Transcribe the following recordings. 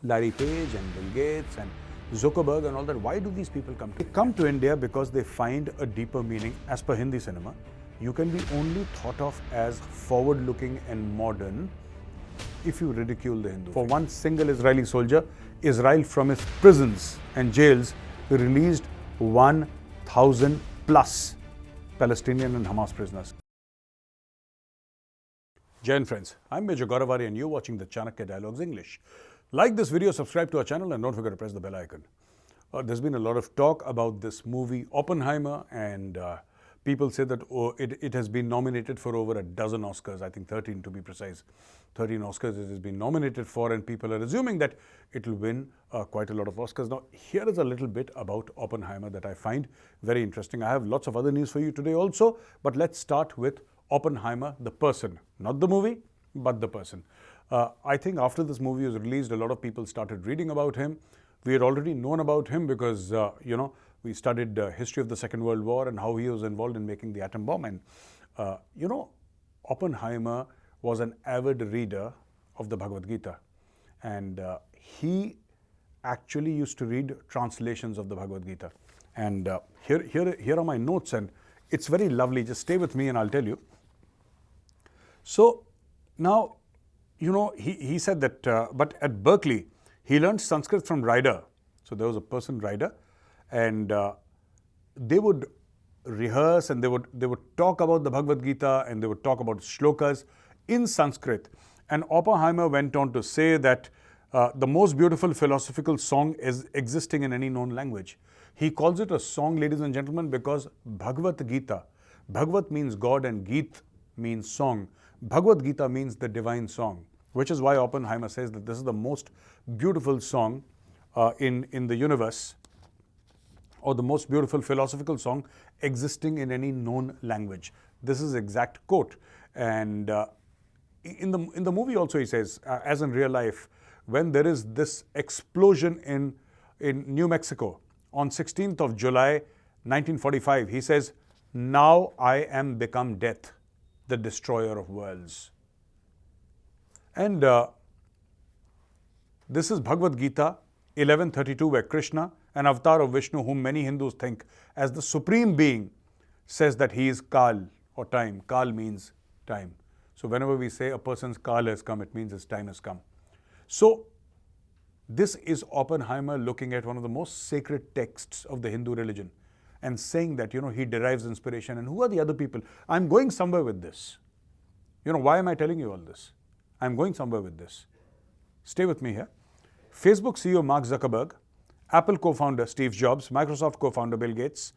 Larry Page and Bill Gates and Zuckerberg and all that, why do these people come to India? They come to India because they find a deeper meaning. As per Hindi cinema, you can be only thought of as forward-looking and modern if you ridicule the Hindu. For one single Israeli soldier, Israel from its prisons and jails released 1,000 plus Palestinian and Hamas prisoners. Jai Hind friends, I'm Major Gaurav Arya and you're watching the Chanakya Dialogues English. Like this video, subscribe to our channel and don't forget to press the bell icon. There's been a lot of talk about this movie Oppenheimer, and people say that it has been nominated for over a dozen Oscars, I think 13 to be precise. 13 Oscars it has been nominated for, and people are assuming that it will win quite a lot of Oscars. Now, here is a little bit about Oppenheimer that I find very interesting. I have lots of other news for you today also, but let's start with Oppenheimer, the person. Not the movie, but the person. I think after this movie was released, a lot of people started reading about him. We had already known about him because, we studied history of the Second World War and how he was involved in making the atom bomb. And, Oppenheimer was an avid reader of the Bhagavad Gita. And he actually used to read translations of the Bhagavad Gita. And here are my notes, and it's very lovely. Just stay with me and I'll tell you. So now, he said that, but at Berkeley, he learned Sanskrit from Ryder. So there was a person, Ryder, and they would rehearse and they would talk about the Bhagavad Gita and they would talk about shlokas in Sanskrit. And Oppenheimer went on to say that the most beautiful philosophical song is existing in any known language. He calls it a song, ladies and gentlemen, because Bhagavad Gita, Bhagavad means God and Geet means song. Bhagavad Gita means the divine song, which is why Oppenheimer says that this is the most beautiful song in the universe, or the most beautiful philosophical song existing in any known language. This is exact quote. And in the movie also he says, as in real life, when there is this explosion in New Mexico on 16th of July 1945, he says, "Now I am become death, the destroyer of worlds." And this is Bhagavad Gita 11:32, where Krishna, an avatar of Vishnu, whom many Hindus think as the supreme being, says that he is Kal, or time. Kal means time. So whenever we say a person's Kal has come, it means his time has come. So this is Oppenheimer looking at one of the most sacred texts of the Hindu religion and saying that, he derives inspiration. And who are the other people? I'm going somewhere with this. Why am I telling you all this? I'm going somewhere with this. Stay with me here. Facebook CEO Mark Zuckerberg, Apple co-founder Steve Jobs, Microsoft co-founder Bill Gates,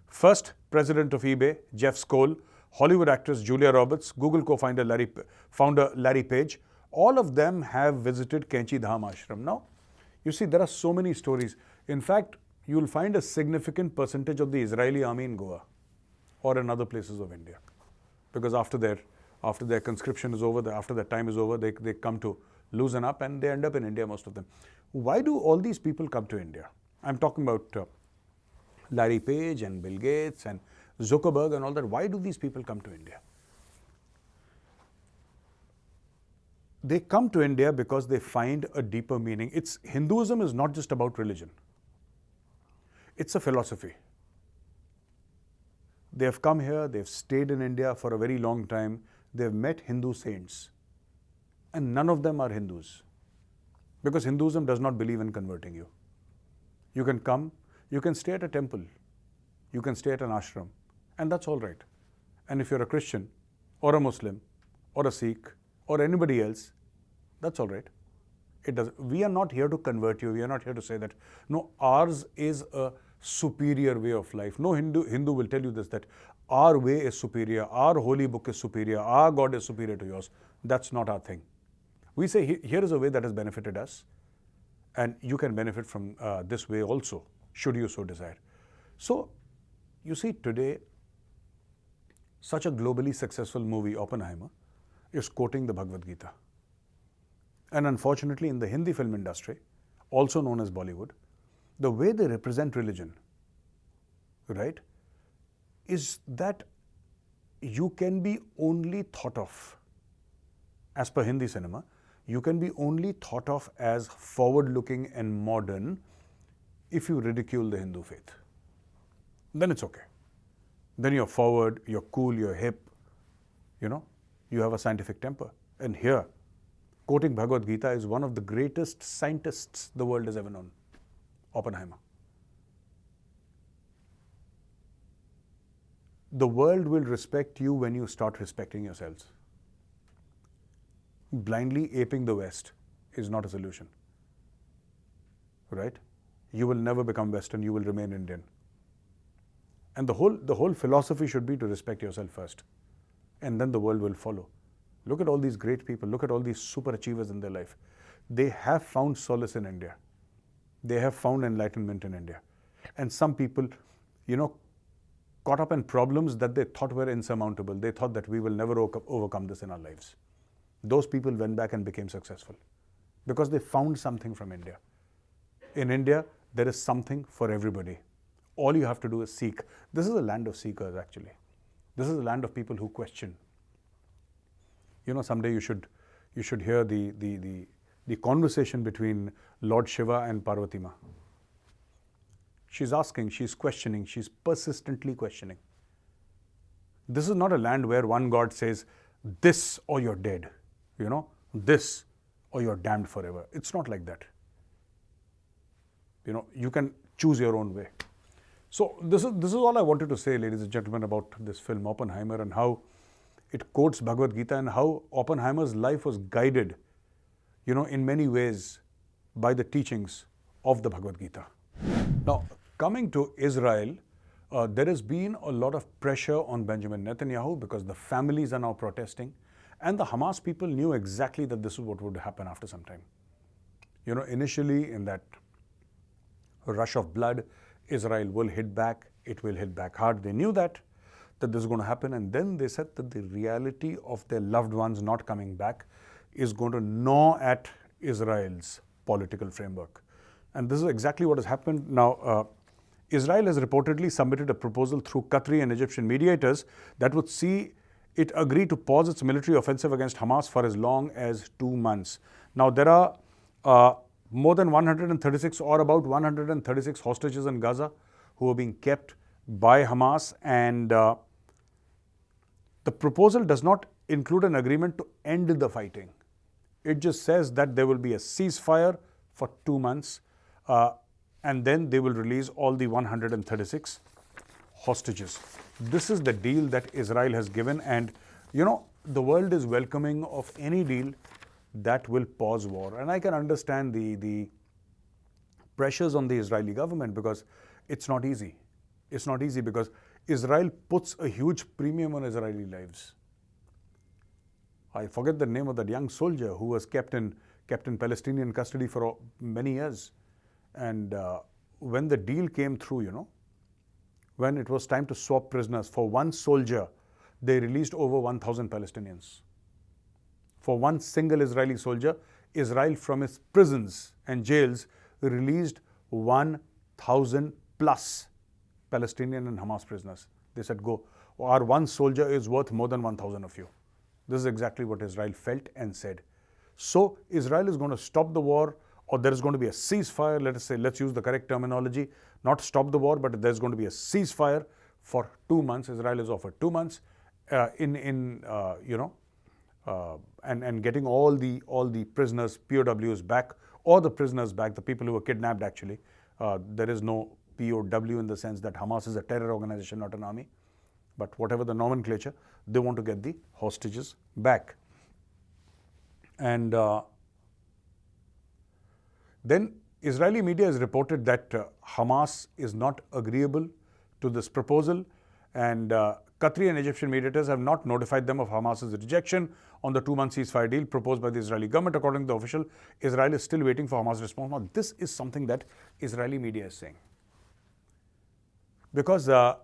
first president of eBay Jeff Skoll, Hollywood actress Julia Roberts, Google co-founder Larry Page, all of them have visited Kenchi Dham Ashram. Now, you see, there are so many stories. In fact, you'll find a significant percentage of the Israeli army in Goa or in other places of India, because after their conscription is over, after their time is over, they come to loosen up and they end up in India, most of them. Why do all these people come to India? I'm talking about Larry Page and Bill Gates and Zuckerberg and all that. Why do these people come to India? They come to India because they find a deeper meaning. Hinduism is not just about religion. It's a philosophy. They have come here, they've stayed in India for a very long time. They've met Hindu saints. And none of them are Hindus. Because Hinduism does not believe in converting you. You can come, you can stay at a temple, you can stay at an ashram, and that's all right. And if you're a Christian, or a Muslim, or a Sikh, or anybody else, that's all right. We are not here to convert you. We are not here to say that, no, ours is a superior way of life. No Hindu will tell you this, that our way is superior, our holy book is superior, our God is superior to yours. That's not our thing. We say, here is a way that has benefited us, and you can benefit from this way also, should you so desire. So, you see, today, such a globally successful movie, Oppenheimer, is quoting the Bhagavad Gita. And unfortunately, in the Hindi film industry, also known as Bollywood, the way they represent religion, right, is that you can be only thought of, as per Hindi cinema, you can be only thought of as forward-looking and modern if you ridicule the Hindu faith. Then it's okay. Then you're forward, you're cool, you're hip, you have a scientific temper. And here, quoting Bhagavad Gita is one of the greatest scientists the world has ever known, Oppenheimer. The world will respect you when you start respecting yourselves. Blindly aping the West is not a solution, right? You will never become Western, you will remain Indian. And the whole philosophy should be to respect yourself first, and then the world will follow. Look at all these great people, look at all these super achievers in their life. They have found solace in India. They have found enlightenment in India. And some people, caught up in problems that they thought were insurmountable. They thought that we will never overcome this in our lives. Those people went back and became successful because they found something from India. In India, there is something for everybody. All you have to do is seek. This is a land of seekers, actually. This is a land of people who question. Someday you should hear the conversation between Lord Shiva and Parvati Ma. She's asking, she's questioning, she's persistently questioning. This is not a land where one God says, this or you're dead, this or you're damned forever. It's not like that. You can choose your own way. So this is all I wanted to say, ladies and gentlemen, about this film Oppenheimer, and how it quotes Bhagavad Gita, and how Oppenheimer's life was guided, in many ways by the teachings of the Bhagavad Gita. Now, coming to Israel, there has been a lot of pressure on Benjamin Netanyahu because the families are now protesting, and the Hamas people knew exactly that this is what would happen after some time. Initially in that rush of blood, Israel will hit back, it will hit back hard. They knew that this is going to happen, and then they said that the reality of their loved ones not coming back is going to gnaw at Israel's political framework. And this is exactly what has happened. Now, Israel has reportedly submitted a proposal through Qatari and Egyptian mediators that would see it agree to pause its military offensive against Hamas for as long as 2 months. Now, there are more than 136 or about 136 hostages in Gaza who are being kept by Hamas, and the proposal does not include an agreement to end the fighting. It just says that there will be a ceasefire for 2 months, and then they will release all the 136 hostages. This is the deal that Israel has given, and the world is welcoming of any deal that will pause war. And I can understand the pressures on the Israeli government, because it's not easy. It's not easy because Israel puts a huge premium on Israeli lives. I forget the name of that young soldier who was kept in Palestinian custody for many years. And when the deal came through, when it was time to swap prisoners, for one soldier, they released over 1,000 Palestinians. For one single Israeli soldier, Israel from its prisons and jails released 1,000 plus Palestinian and Hamas prisoners. They said, go. Our one soldier is worth more than 1,000 of you. This is exactly what Israel felt and said. So Israel is going to stop the war, or there is going to be a ceasefire. Let's use the correct terminology. Not stop the war, but there's going to be a ceasefire for 2 months. Israel has offered 2 months and getting all the prisoners, POWs back, or the prisoners back, the people who were kidnapped actually. There is no POW in the sense that Hamas is a terror organization, not an army. But whatever the nomenclature, they want to get the hostages back. And then Israeli media has reported that Hamas is not agreeable to this proposal, and Qatari and Egyptian mediators have not notified them of Hamas's rejection on the 2-month ceasefire deal proposed by the Israeli government. According to the official, Israel is still waiting for Hamas' response. Now, this is something that Israeli media is saying. Because I'll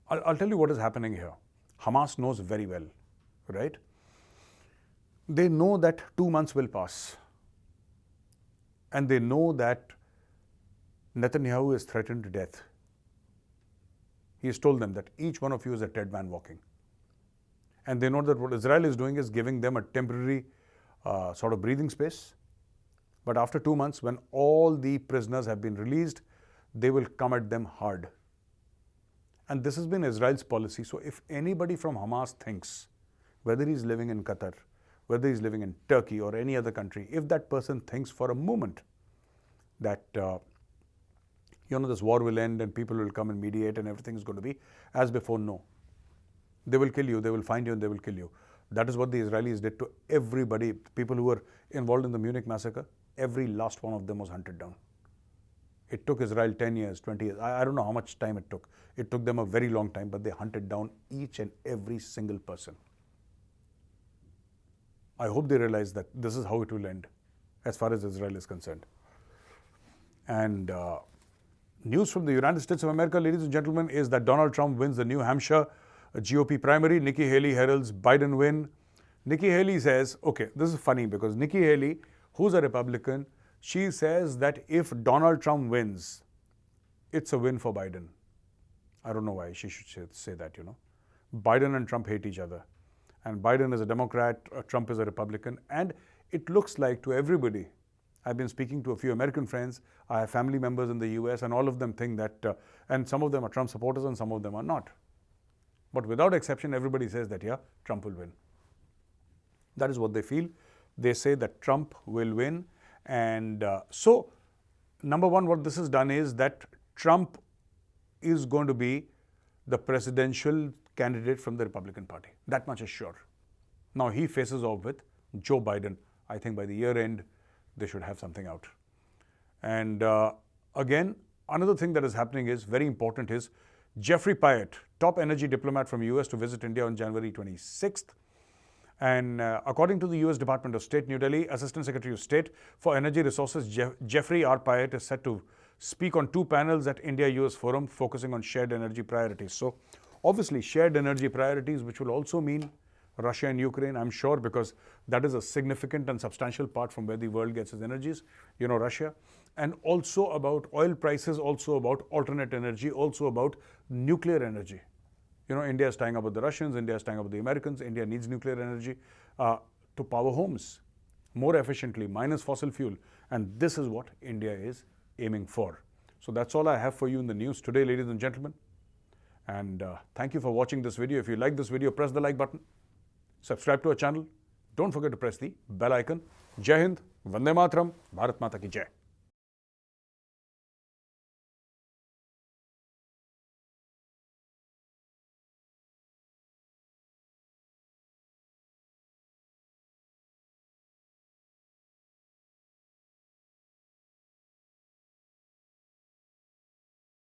tell you what is happening here. Hamas knows very well, right? They know that 2 months will pass. And they know that Netanyahu is threatened to death. He has told them that each one of you is a dead man walking. And they know that what Israel is doing is giving them a temporary sort of breathing space. But after 2 months, when all the prisoners have been released, they will come at them hard. And this has been Israel's policy. So if anybody from Hamas thinks, whether he's living in Qatar, whether he's living in Turkey or any other country, if that person thinks for a moment that this war will end and people will come and mediate and everything is going to be as before, no. They will kill you, they will find you and they will kill you. That is what the Israelis did to everybody. People who were involved in the Munich massacre, every last one of them was hunted down. It took Israel 10 years, 20 years. I don't know how much time it took. It took them a very long time, but they hunted down each and every single person. I hope they realize that this is how it will end as far as Israel is concerned. And news from the United States of America, ladies and gentlemen, is that Donald Trump wins the New Hampshire GOP primary. Nikki Haley heralds Biden win. Nikki Haley says, okay, this is funny because Nikki Haley, who's a Republican, she says that if Donald Trump wins, it's a win for Biden. I don't know why she should say that, Biden and Trump hate each other. And Biden is a Democrat, Trump is a Republican. And it looks like to everybody, I've been speaking to a few American friends, I have family members in the US, and all of them think that, and some of them are Trump supporters and some of them are not. But without exception, everybody says that, yeah, Trump will win. That is what they feel. They say that Trump will win. And so, number one, what this has done is that Trump is going to be the presidential candidate from the Republican Party. That much is sure. Now, he faces off with Joe Biden. I think by the year end, they should have something out. And again, another thing that is happening is very important is Jeffrey Pyatt, top energy diplomat from US, to visit India on January 26th. And according to the US Department of State, New Delhi, Assistant Secretary of State for Energy Resources, Jeffrey R. Pyatt is set to speak on 2 panels at India-US Forum focusing on shared energy priorities. So obviously shared energy priorities, which will also mean Russia and Ukraine, I'm sure, because that is a significant and substantial part from where the world gets its energies, Russia. And also about oil prices, also about alternate energy, also about nuclear energy. India is tying up with the Russians, India is tying up with the Americans. India needs nuclear energy to power homes more efficiently, minus fossil fuel. And this is what India is aiming for. So that's all I have for you in the news today, ladies and gentlemen. And thank you for watching this video. If you like this video, press the like button. Subscribe to our channel. Don't forget to press the bell icon. Jai Hind, Vande Mataram, Bharat Mata ki Jai.